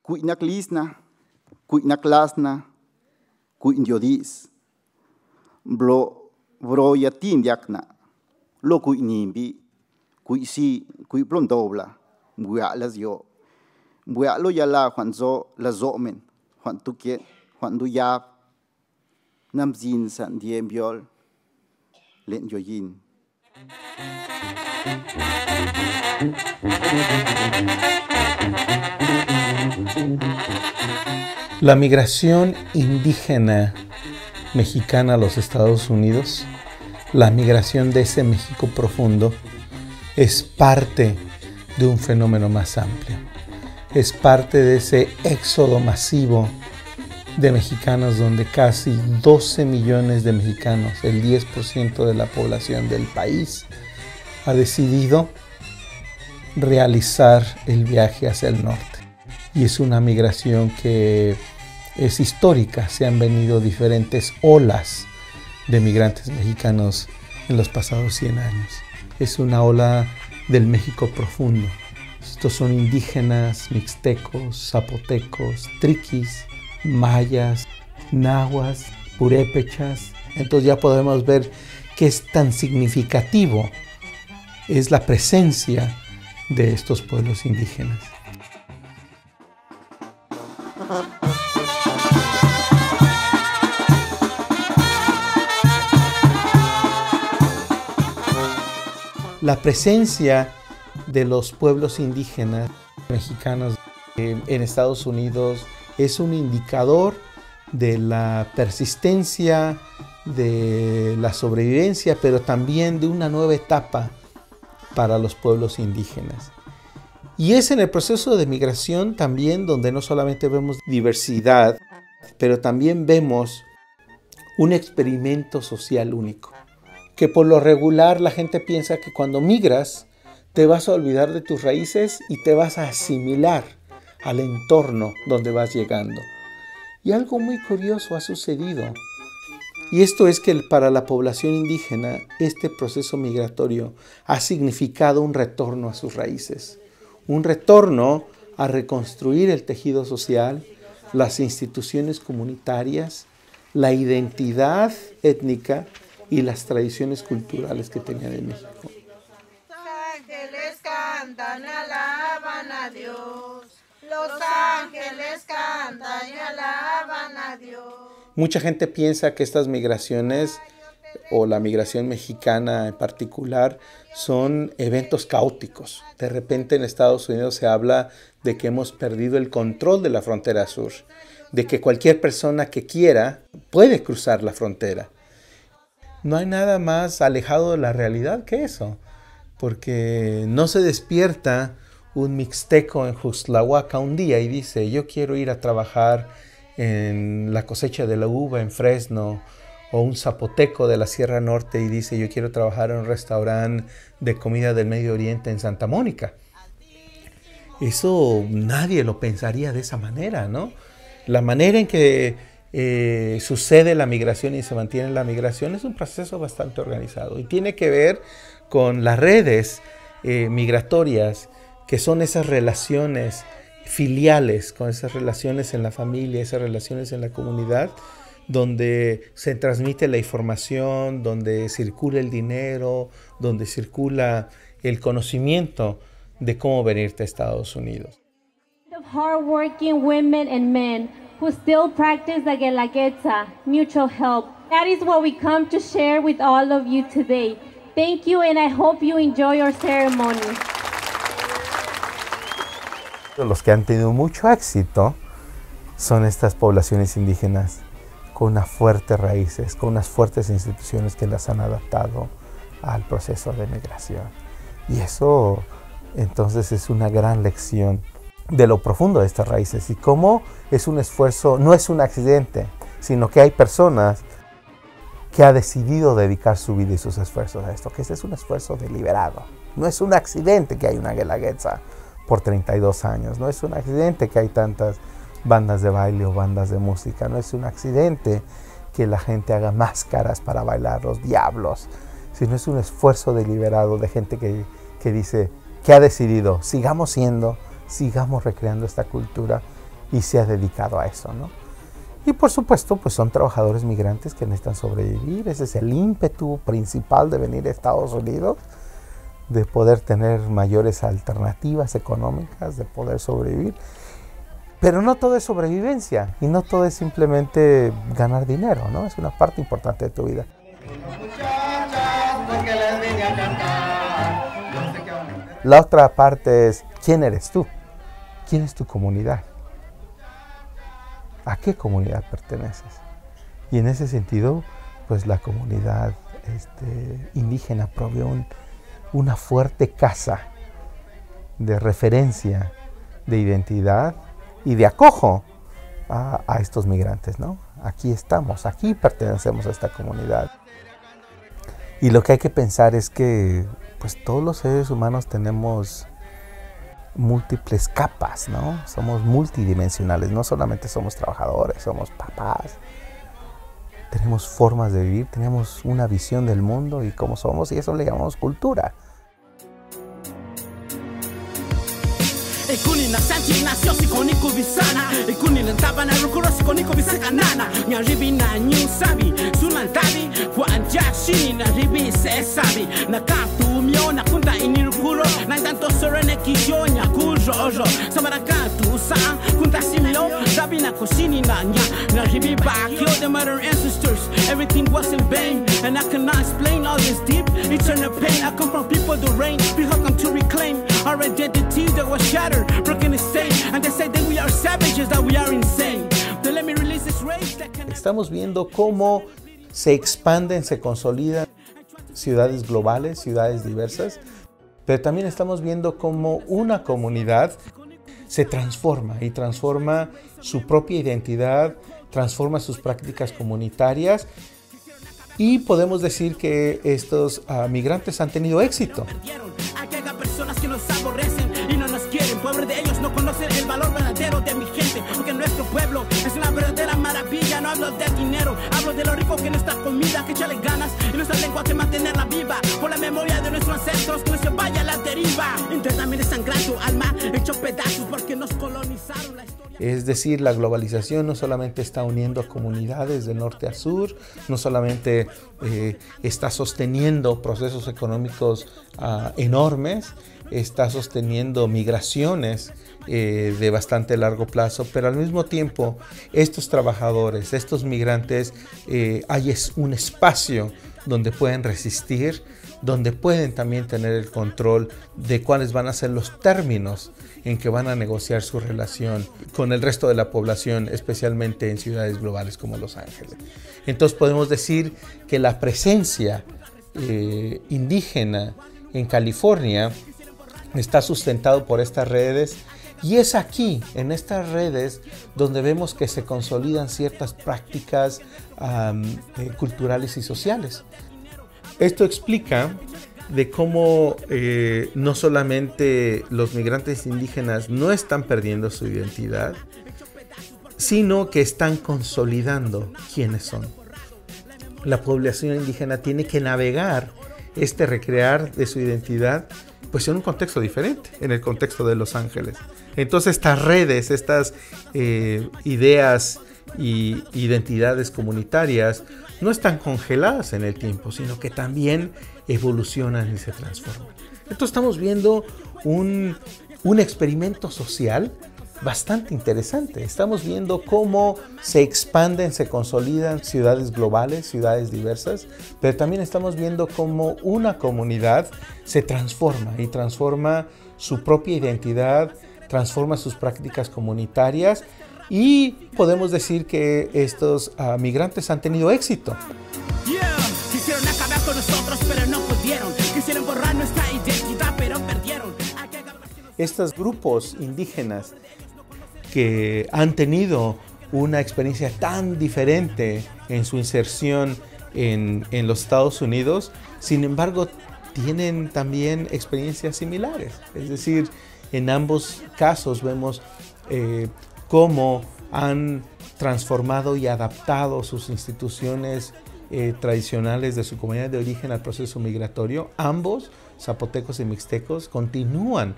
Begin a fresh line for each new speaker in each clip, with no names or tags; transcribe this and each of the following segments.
Cuinak lisna, cuinak lasna, cuin diodis. Bro yatin yakna, lo cuinimbi, cuisi, cuiplon dobla, buya las yo. Buya lo yala Juanzo la zomen, Juan tukiet, Juan duyab, namzin san diem biol, len yoyin.
La migración indígena mexicana a los Estados Unidos, la migración de ese México profundo, es parte de un fenómeno más amplio. Es parte de ese éxodo masivo de mexicanos donde casi 12 millones de mexicanos, el 10% de la población del país, ha decidido realizar el viaje hacia el norte. Y es una migración que es histórica. Se han venido diferentes olas de migrantes mexicanos en los pasados 100 años. Es una ola del México profundo. Estos son indígenas, mixtecos, zapotecos, triquis, mayas, nahuas, purépechas. Entonces ya podemos ver qué es tan significativo es la presencia de estos pueblos indígenas. La presencia de los pueblos indígenas mexicanos en Estados Unidos es un indicador de la persistencia, de la sobrevivencia, pero también de una nueva etapa para los pueblos indígenas. Y es en el proceso de migración también donde no solamente vemos diversidad, pero también vemos un experimento social único. Que por lo regular la gente piensa que cuando migras te vas a olvidar de tus raíces y te vas a asimilar al entorno donde vas llegando. Y algo muy curioso ha sucedido. Y esto es que para la población indígena este proceso migratorio ha significado un retorno a sus raíces. Un retorno a reconstruir el tejido social, las instituciones comunitarias, la identidad étnica y las tradiciones culturales que tenían en México.
Los ángeles cantan y alaban a Dios. Los ángeles cantan y alaban a Dios.
Mucha gente piensa que estas migraciones, o la migración mexicana en particular, son eventos caóticos. De repente en Estados Unidos se habla de que hemos perdido el control de la frontera sur, de que cualquier persona que quiera puede cruzar la frontera. No hay nada más alejado de la realidad que eso, porque no se despierta un mixteco en Juxtlahuaca un día y dice, yo quiero ir a trabajar en la cosecha de la uva en Fresno, o un zapoteco de la Sierra Norte y dice, yo quiero trabajar en un restaurante de comida del Medio Oriente en Santa Mónica. Eso nadie lo pensaría de esa manera, ¿no? La manera en que sucede la migración y se mantiene la migración es un proceso bastante organizado y tiene que ver con las redes migratorias, que son esas relaciones filiales, con esas relaciones en la familia, esas relaciones en la comunidad, donde se transmite la información, donde circula el dinero, donde circula el conocimiento de cómo venirte a Estados Unidos.
Hardworking women and men who still practice the Guelaguetza, mutual help. That is what we come to share with all of you today. Thank you, and I hope you enjoy your ceremony.
Los que han tenido mucho éxito son estas poblaciones indígenas con unas fuertes raíces, con unas fuertes instituciones que las han adaptado al proceso de migración. Y eso entonces es una gran lección de lo profundo de estas raíces y cómo es un esfuerzo, no es un accidente, sino que hay personas que han decidido dedicar su vida y sus esfuerzos a esto, que este es un esfuerzo deliberado. No es un accidente que hay una Guelaguetza por 32 años, no es un accidente que hay tantas bandas de baile o bandas de música, no es un accidente que la gente haga máscaras para bailar los diablos, sino es un esfuerzo deliberado de gente que dice, que ha decidido, sigamos siendo, sigamos recreando esta cultura y se ha dedicado a eso, ¿no? Y por supuesto, pues son trabajadores migrantes que necesitan sobrevivir. Ese es el ímpetu principal de venir a Estados Unidos, de poder tener mayores alternativas económicas, de poder sobrevivir. Pero no todo es sobrevivencia y no todo es simplemente ganar dinero, ¿no? Es una parte importante de tu vida. La otra parte es, ¿quién eres tú? ¿Quién es tu comunidad? ¿A qué comunidad perteneces? Y en ese sentido, pues la comunidad indígena provee una fuerte casa de referencia, de identidad y de acojo a estos migrantes, ¿no? Aquí estamos, aquí pertenecemos a esta comunidad. Y lo que hay que pensar es que pues todos los seres humanos tenemos múltiples capas, ¿no? Somos multidimensionales, no solamente somos trabajadores, somos papás. Tenemos formas de vivir, tenemos una visión del mundo y cómo somos, y eso le llamamos cultura.
Ikuni na santi na sio sikoniku bisana Ikuni na tabana rukuro sikoniku bisaka nana Nyaribi na new sabi Sunantari kwa anjashini na ribi se sabi Na katu mio na kunta inirukuro Na tanto sorene kishonya kujo ojo Samara katu sa kunta simio Sabi na koshini na nya Na ribi bakyo the mother ancestors Everything was in vain And I cannot explain all this deep eternal pain I come from people the rain We have come to reclaim our identity that was shattered broken and stained, and they say that we are savages, that we are insane. Then let me release this rage that can...
Estamos viendo cómo se expanden, se consolidan ciudades globales, ciudades diversas, pero también estamos viendo cómo una comunidad se transforma y transforma su propia identidad, transforma sus prácticas comunitarias y podemos decir que estos migrantes han tenido éxito.
Personas que nos aborrecen y no nos quieren. Pobres de ellos no conocen el valor verdadero de mi gente, porque nuestro pueblo es una verdadera maravilla. No hablo de dinero, hablo de lo rico que nuestra comida, que echarle ganas y nuestra lengua que mantenerla viva, por la memoria de nuestros ancestros que no se vaya a la deriva. Internamente sangrar tu alma, hecho pedazos porque nos colonizaron la historia.
Es decir, la globalización no solamente está uniendo comunidades de norte a sur, no solamente está sosteniendo procesos económicos enormes, está sosteniendo migraciones de bastante largo plazo, pero al mismo tiempo estos trabajadores, estos migrantes, hay un espacio donde pueden resistir, donde pueden también tener el control de cuáles van a ser los términos en que van a negociar su relación con el resto de la población, especialmente en ciudades globales como Los Ángeles. Entonces podemos decir que la presencia indígena en California está sustentado por estas redes, y es aquí, en estas redes, donde vemos que se consolidan ciertas prácticas culturales y sociales. Esto explica de cómo no solamente los migrantes indígenas no están perdiendo su identidad, sino que están consolidando quiénes son. La población indígena tiene que navegar recrear de su identidad pues en un contexto diferente, en el contexto de Los Ángeles. Entonces estas redes, estas ideas y identidades comunitarias no están congeladas en el tiempo, sino que también evolucionan y se transforman. Entonces estamos viendo un experimento social bastante interesante. Estamos viendo cómo se expanden, se consolidan ciudades globales, ciudades diversas, pero también estamos viendo cómo una comunidad se transforma y transforma su propia identidad, transforma sus prácticas comunitarias, y podemos decir que estos migrantes han tenido éxito.
Quisieron acabar con nosotros, pero no pudieron. Quisieron borrar nuestra identidad, pero perdieron.
Estos grupos indígenas que han tenido una experiencia tan diferente en su inserción en los Estados Unidos, sin embargo, tienen también experiencias similares. Es decir, en ambos casos vemos cómo han transformado y adaptado sus instituciones tradicionales de su comunidad de origen al proceso migratorio. Ambos, zapotecos y mixtecos, continúan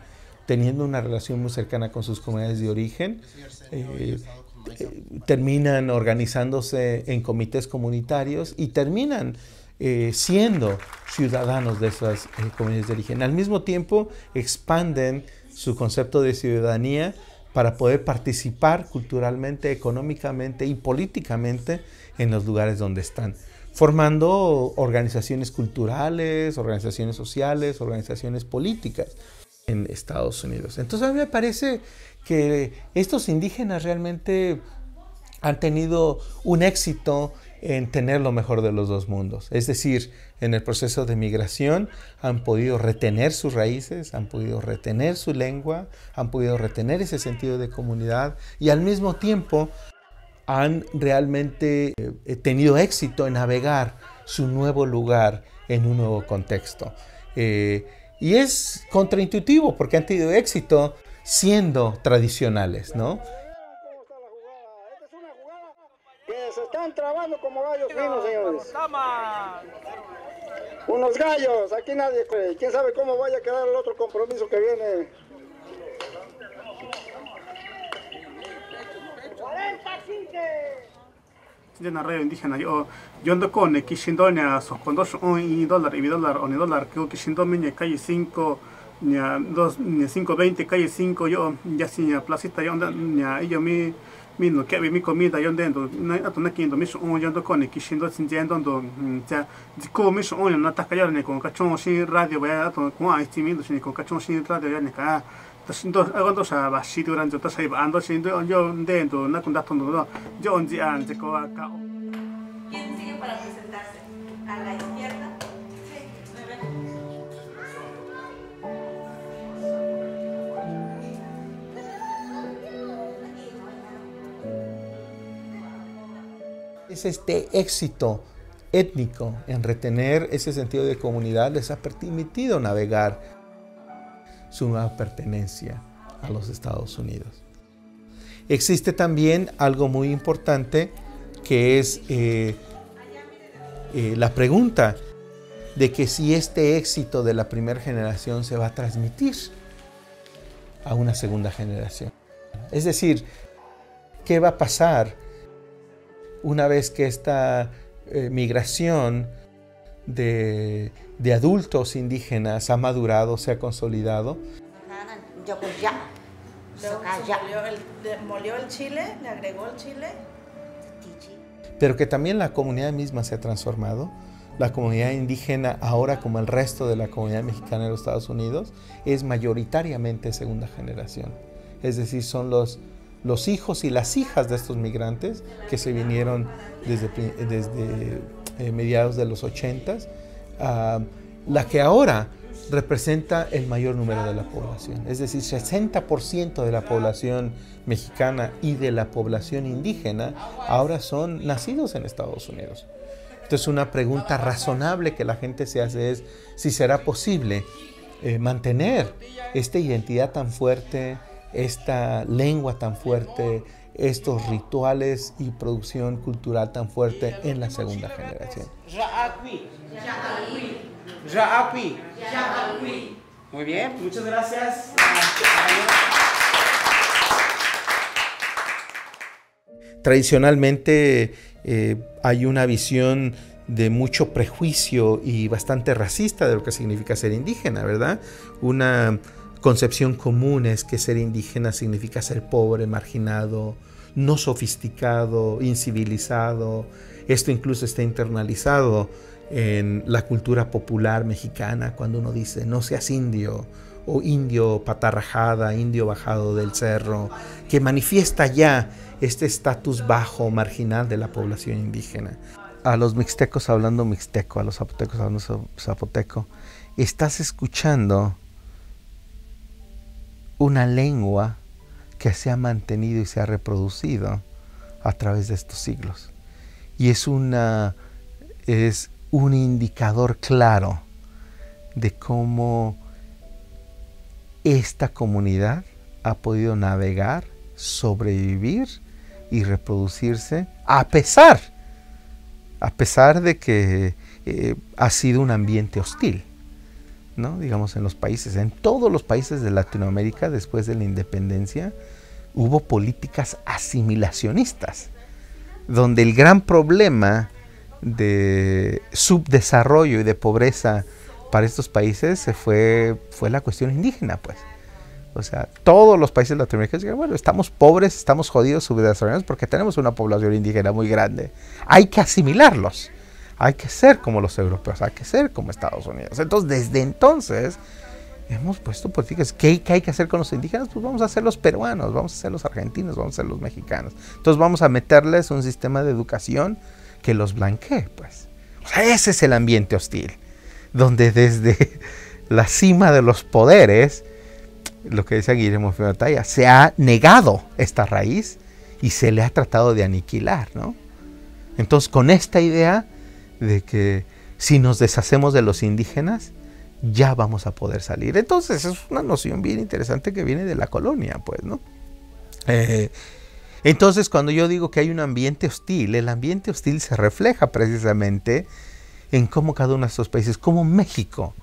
teniendo una relación muy cercana con sus comunidades de origen, terminan organizándose en comités comunitarios y terminan siendo ciudadanos de esas comunidades de origen. Al mismo tiempo, expanden su concepto de ciudadanía para poder participar culturalmente, económicamente y políticamente en los lugares donde están, formando organizaciones culturales, organizaciones sociales, organizaciones políticas en Estados Unidos. Entonces a mí me parece que estos indígenas realmente han tenido un éxito en tener lo mejor de los dos mundos. Es decir, en el proceso de migración han podido retener sus raíces, han podido retener su lengua, han podido retener ese sentido de comunidad y al mismo tiempo han realmente tenido éxito en navegar su nuevo lugar en un nuevo contexto. Y es contraintuitivo porque han tenido éxito siendo tradicionales, ¿no?
Se están trabando como gallos finos, señores. Unos gallos, aquí nadie cree. ¿Quién sabe cómo vaya a quedar el otro compromiso que viene? 45.
En la radio indígena yo ando con Kishindonia sos con $2 y $1 y $1 que Kishindonia calle 5 ni 520 calle 5 yo ya sin placita yo anda yo mi no que mi comida yo dentro no que mi yo ando con Kishindo sin yendo ya como mi yo no está callado con cachón sin radio vaya con estimando sin con cachón sin radio ya ni ca entonces hago a bashi durante todo ese ando sin yo dentro no con datos no yo un día antes que acá.
¿Quién sigue para presentarse? A la izquierda.
Es este éxito étnico en retener ese sentido de comunidad les ha permitido navegar su nueva pertenencia a los Estados Unidos. Existe también algo muy importante que es la pregunta de que si este éxito de la primera generación se va a transmitir a una segunda generación. Es decir, ¿qué va a pasar una vez que esta migración de adultos indígenas ha madurado, se ha consolidado?
Molió el chile, le agregó el chile.
Pero que también la comunidad misma se ha transformado. La comunidad indígena, ahora como el resto de la comunidad mexicana en los Estados Unidos, es mayoritariamente segunda generación. Es decir, son los hijos y las hijas de estos migrantes que se vinieron desde mediados de los 80s, la que ahora representa el mayor número de la población. Es decir, 60% de la población mexicana y de la población indígena ahora son nacidos en Estados Unidos. Entonces, una pregunta razonable que la gente se hace es si será posible mantener esta identidad tan fuerte, esta lengua tan fuerte, estos rituales y producción cultural tan fuerte en la segunda generación.
Muy bien, muchas gracias.
Tradicionalmente hay una visión de mucho prejuicio y bastante racista de lo que significa ser indígena, ¿verdad? Una concepción común es que ser indígena significa ser pobre, marginado, no sofisticado, incivilizado. Esto incluso está internalizado en la cultura popular mexicana cuando uno dice no seas indio o indio patarrajada, indio bajado del cerro, que manifiesta ya este estatus bajo, marginal de la población indígena. A los mixtecos hablando mixteco, a los zapotecos hablando zapoteco, estás escuchando una lengua que se ha mantenido y se ha reproducido a través de estos siglos. Y es un indicador claro de cómo esta comunidad ha podido navegar, sobrevivir y reproducirse a pesar de que ha sido un ambiente hostil, ¿no? Digamos, en todos los países de Latinoamérica después de la independencia, hubo políticas asimilacionistas, donde el gran problema de subdesarrollo y de pobreza para estos países fue la cuestión indígena, pues. O sea, todos los países latinoamericanos dijeron, bueno, estamos pobres, estamos jodidos, subdesarrollados porque tenemos una población indígena muy grande. Hay que asimilarlos, hay que ser como los europeos, hay que ser como Estados Unidos. Entonces, desde entonces, hemos puesto políticas. ¿Qué hay que hacer con los indígenas? Pues vamos a hacer los peruanos, vamos a hacer los argentinos, vamos a hacer los mexicanos. Entonces vamos a meterles un sistema de educación que los blanquee, pues. O sea, ese es el ambiente hostil, donde desde la cima de los poderes, lo que decía Guillermo Fiorentaya, se ha negado esta raíz y se le ha tratado de aniquilar, ¿no? Entonces, con esta idea de que si nos deshacemos de los indígenas, ya vamos a poder salir. Entonces, es una noción bien interesante que viene de la colonia, pues, ¿no? Entonces, cuando yo digo que hay un ambiente hostil, el ambiente hostil se refleja precisamente en cómo cada uno de estos países, como México,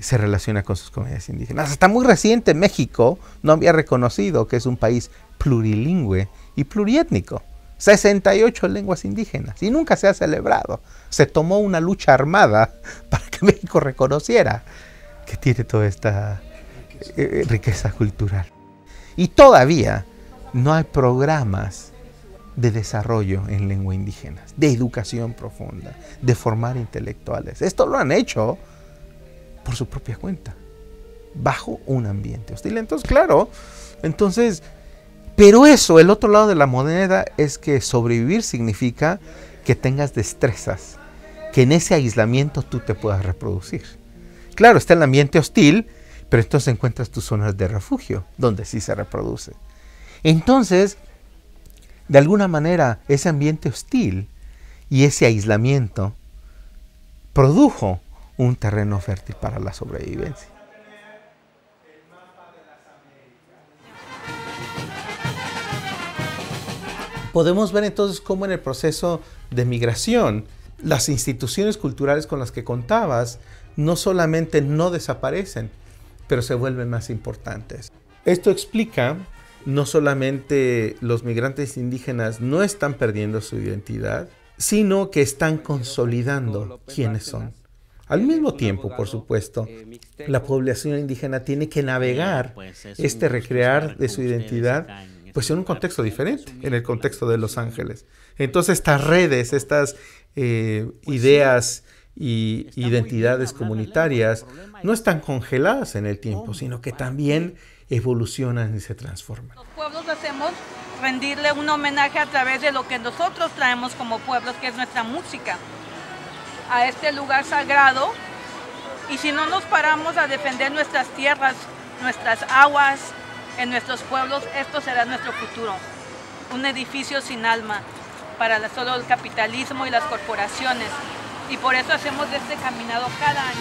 se relaciona con sus comunidades indígenas. Hasta muy reciente México no había reconocido que es un país plurilingüe y pluriétnico. 68 lenguas indígenas y nunca se ha celebrado. Se tomó una lucha armada para que México reconociera que tiene toda esta riqueza cultural. Y todavía no hay programas de desarrollo en lengua indígena, de educación profunda, de formar intelectuales. Esto lo han hecho por su propia cuenta, bajo un ambiente hostil. Entonces, claro, pero eso, el otro lado de la moneda es que sobrevivir significa que tengas destrezas, que en ese aislamiento tú te puedas reproducir. Claro, está el ambiente hostil, pero entonces encuentras tus zonas de refugio, donde sí se reproduce. Entonces, de alguna manera, ese ambiente hostil y ese aislamiento produjo un terreno fértil para la sobrevivencia. Podemos ver entonces cómo en el proceso de migración, las instituciones culturales con las que contabas no solamente no desaparecen, pero se vuelven más importantes. Esto explica no solamente los migrantes indígenas no están perdiendo su identidad, sino que están consolidando quiénes son. Al mismo tiempo, por supuesto, la población indígena tiene que navegar este recrear de su identidad pues en un contexto diferente, en el contexto de Los Ángeles. Entonces estas redes, estas ideas y identidades comunitarias no están congeladas en el tiempo, sino que también evolucionan y se transforman.
Los pueblos hacemos rendirle un homenaje a través de lo que nosotros traemos como pueblos, que es nuestra música, a este lugar sagrado. Y si no nos paramos a defender nuestras tierras, nuestras aguas, en nuestros pueblos, esto será nuestro futuro. Un edificio sin alma para solo el capitalismo y las corporaciones. Y por eso hacemos este caminado cada año.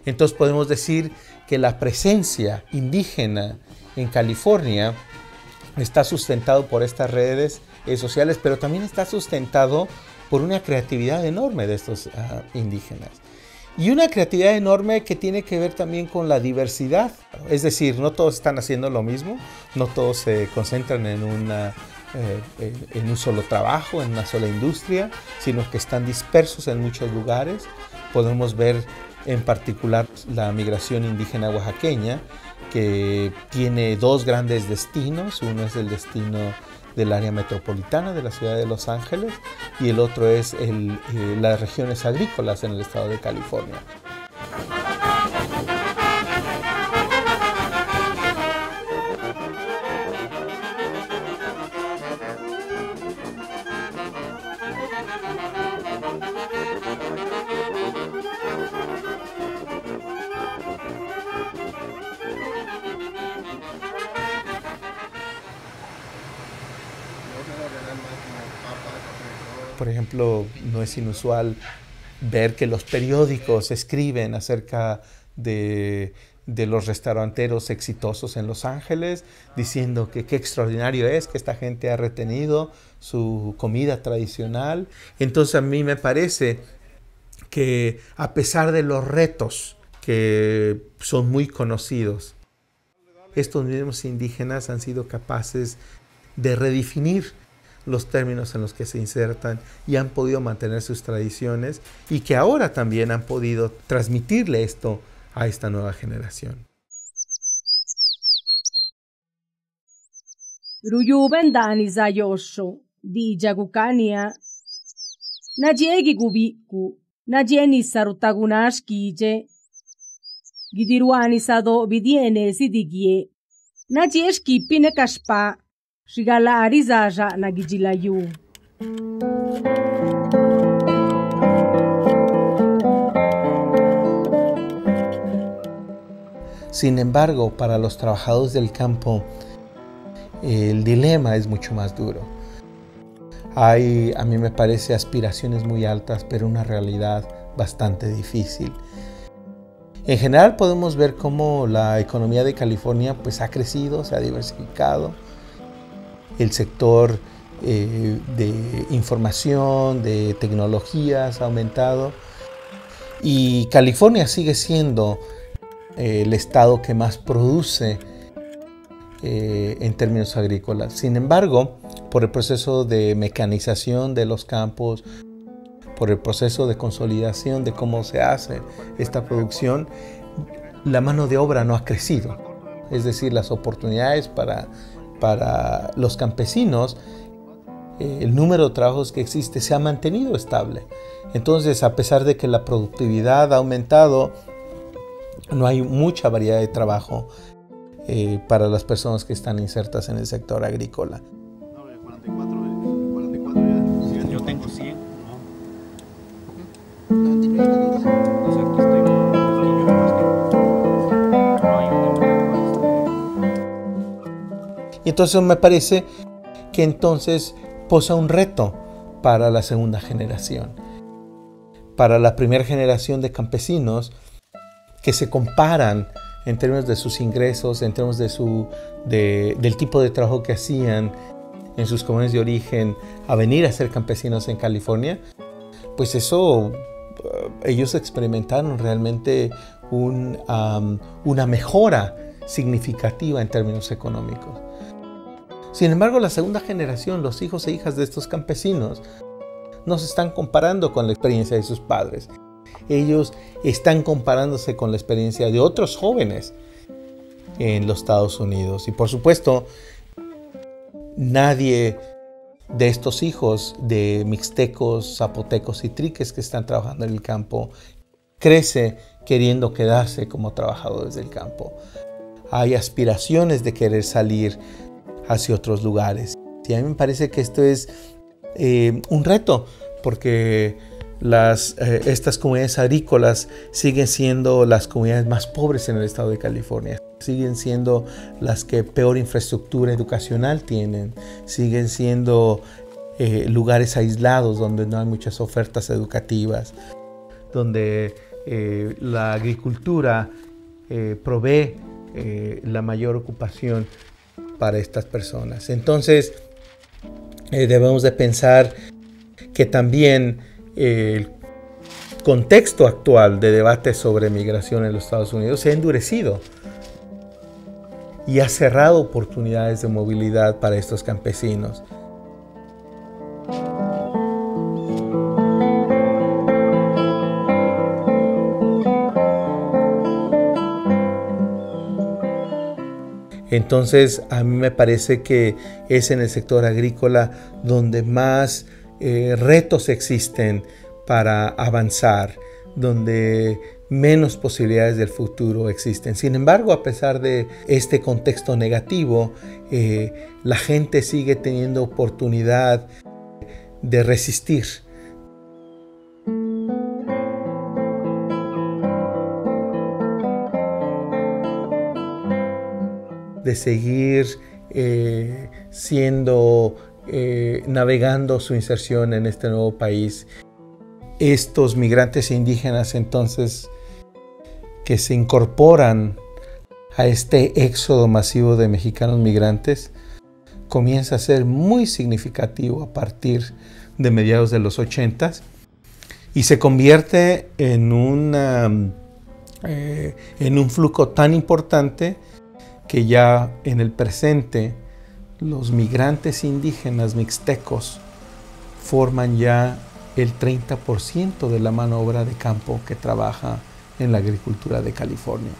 Entonces podemos decir que la presencia indígena en California está sustentado por estas redes sociales, pero también está sustentado por una creatividad enorme de estos indígenas. Y una creatividad enorme que tiene que ver también con la diversidad. Es decir, no todos están haciendo lo mismo, no todos se concentran en un solo trabajo, en una sola industria, sino que están dispersos en muchos lugares. Podemos ver en particular la migración indígena oaxaqueña, que tiene dos grandes destinos. Uno es el destino del área metropolitana de la ciudad de Los Ángeles y el otro es las regiones agrícolas en el estado de California. Por ejemplo, no es inusual ver que los periódicos escriben acerca de de los restauranteros exitosos en Los Ángeles, diciendo que qué extraordinario es que esta gente ha retenido su comida tradicional. Entonces a mí me parece que a pesar de los retos que son muy conocidos, estos mismos indígenas han sido capaces de redefinir los términos en los que se insertan y han podido mantener sus tradiciones, y que ahora también han podido transmitirle esto a esta nueva generación.
Ruyubendani zayosho di jagukania najegi gubiku najeni sarutagunashkije gidiruani sado bidiene sidigie najeshki pinekashpa shigala arizaja nagijilayu.
Sin embargo, para los trabajadores del campo, el dilema es mucho más duro. Hay, a mí me parece, aspiraciones muy altas, pero una realidad bastante difícil. En general podemos ver cómo la economía de California pues, ha crecido, se ha diversificado. El sector de información, de tecnologías ha aumentado. Y California sigue siendo el estado que más produce en términos agrícolas. Sin embargo, por el proceso de mecanización de los campos, por el proceso de consolidación de cómo se hace esta producción, la mano de obra no ha crecido. Es decir, las oportunidades para los campesinos, el número de trabajos que existe se ha mantenido estable. Entonces, a pesar de que la productividad ha aumentado, no hay mucha variedad de trabajo para las personas que están insertas en el sector agrícola.
Yo tengo 100.
Y entonces me parece que entonces posa un reto para la segunda generación. Para la primera generación de campesinos que se comparan en términos de sus ingresos, en términos del tipo de trabajo que hacían en sus comunidades de origen, a venir a ser campesinos en California, pues eso, ellos experimentaron realmente una mejora significativa en términos económicos. Sin embargo, la segunda generación, los hijos e hijas de estos campesinos, no se están comparando con la experiencia de sus padres. Ellos están comparándose con la experiencia de otros jóvenes en los Estados Unidos. Y por supuesto, nadie de estos hijos de mixtecos, zapotecos y triques que están trabajando en el campo crece queriendo quedarse como trabajadores del campo. Hay aspiraciones de querer salir hacia otros lugares. Y a mí me parece que esto es un reto, porque estas comunidades agrícolas siguen siendo las comunidades más pobres en el estado de California. Siguen siendo las que peor infraestructura educacional tienen. Siguen siendo lugares aislados donde no hay muchas ofertas educativas, donde la agricultura provee la mayor ocupación para estas personas. Entonces, debemos de pensar que también el contexto actual de debate sobre migración en los Estados Unidos se ha endurecido y ha cerrado oportunidades de movilidad para estos campesinos. Entonces, a mí me parece que es en el sector agrícola donde más retos existen para avanzar, donde menos posibilidades del futuro existen. Sin embargo, a pesar de este contexto negativo, la gente sigue teniendo oportunidad de resistir. De seguir navegando su inserción en este nuevo país. Estos migrantes indígenas entonces que se incorporan a este éxodo masivo de mexicanos migrantes comienza a ser muy significativo a partir de mediados de los 80s y se convierte en un flujo tan importante que ya en el presente los migrantes indígenas mixtecos forman ya el 30% de la mano de obra de campo que trabaja en la agricultura de California.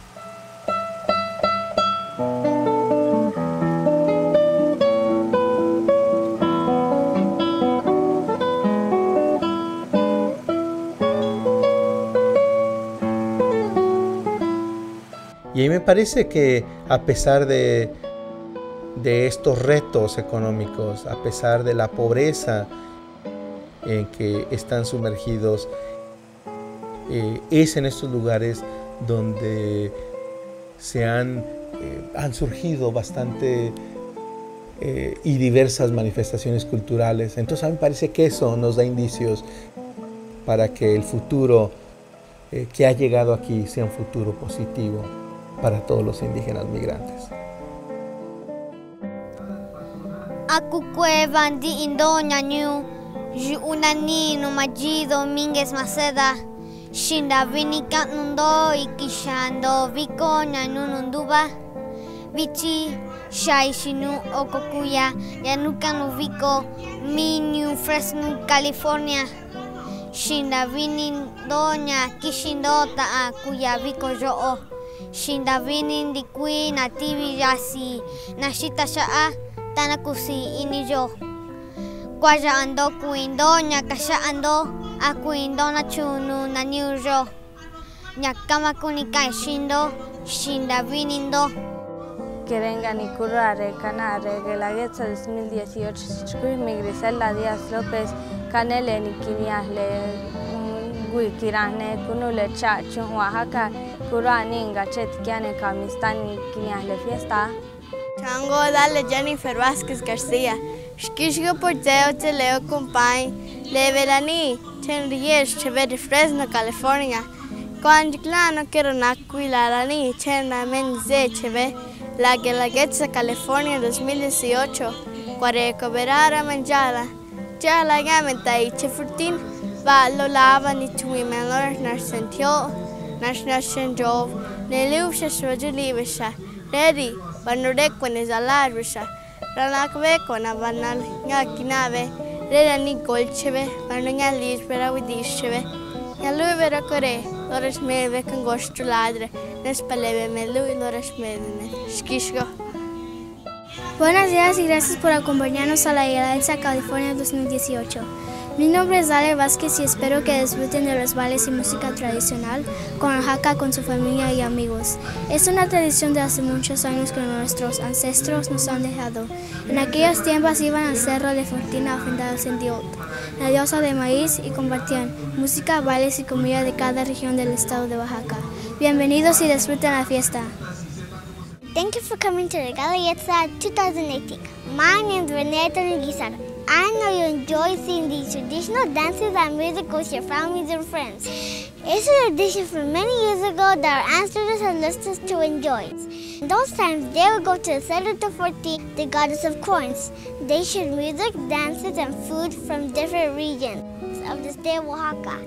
Y a mí me parece que a pesar de estos retos económicos, a pesar de la pobreza en que están sumergidos, es en estos lugares donde han surgido bastante y diversas manifestaciones culturales. Entonces a mí me parece que eso nos da indicios para que el futuro que ha llegado aquí sea un futuro positivo para todos los indígenas migrantes.
Aku cuevan di Indoña ñu, Unani no Maggi Domínguez Maceda, Shinda Vinica Nundo y Kishando Vicoña Nununduba, Vichi, Shai Shinu Okokuya, Yanuka Nuvico, Minu Fresno, California, Shinda Vinin Doña Kishindota a Kuya Vico Yo. Shinda vinin di kui nativi yasi nashita shaa tanakusi iniyo kwaya ando kuindoña kasha ando a kuindona chunu naniuyo nyakama kunikai shindo shinda vinindo.
Que vengan y curare canare que la Guelaguetza 2018 Chichkuy Migrisela Díaz López Canele Nikiniasle Guikirane Kunule Chachun Oaxaca Curani Gachet Kiane Kamistani Kiniasle Fiesta.
Chango dale Jennifer Vázquez García Shkishgo Porteo Te Leo Compay Le Verani Chenries Cheve de Fresno, California Cuando clano quiero nacuilarani Chena Menze Cheve La Guelaguetza California 2018 Cuareco Verara Manjala Ya la gamenta y Chefurtin Va lo lava ni tui melor Narsentio Narsnashenjov Nelusha Shvajulivisha Ready Banurek is a larvisha Ranakve Kona Vanal Yakinave Reda ni Golcheve Banunya Lispera with Disheve Yaluvera Kore Loras Meve can go to ladre Nespaleve Melu y Loras Mevene Shkishgo.
Buenos días y gracias por acompañarnos a la Guelaguetza California 2018. Mi nombre es Ale Vázquez y espero que disfruten de los bailes y música tradicional con Oaxaca con su familia y amigos. Es una tradición de hace muchos años que nuestros ancestros nos han dejado. En aquellos tiempos iban al cerro de Fortina a ofrendar al Sentiot, la diosa de maíz, y compartían música, bailes y comida de cada región del estado de Oaxaca. Bienvenidos y disfruten la fiesta.
Thank you for coming to the Guelaguetza 2018. My name is Renata Nagisa. I know you enjoy seeing these traditional dances and music with your families and friends. It's a tradition from many years ago that our ancestors had left us to enjoy. In those times, they would go to the Cerro de Forti, the goddess of corns. They shared music, dances, and food from different regions of the state of Oaxaca.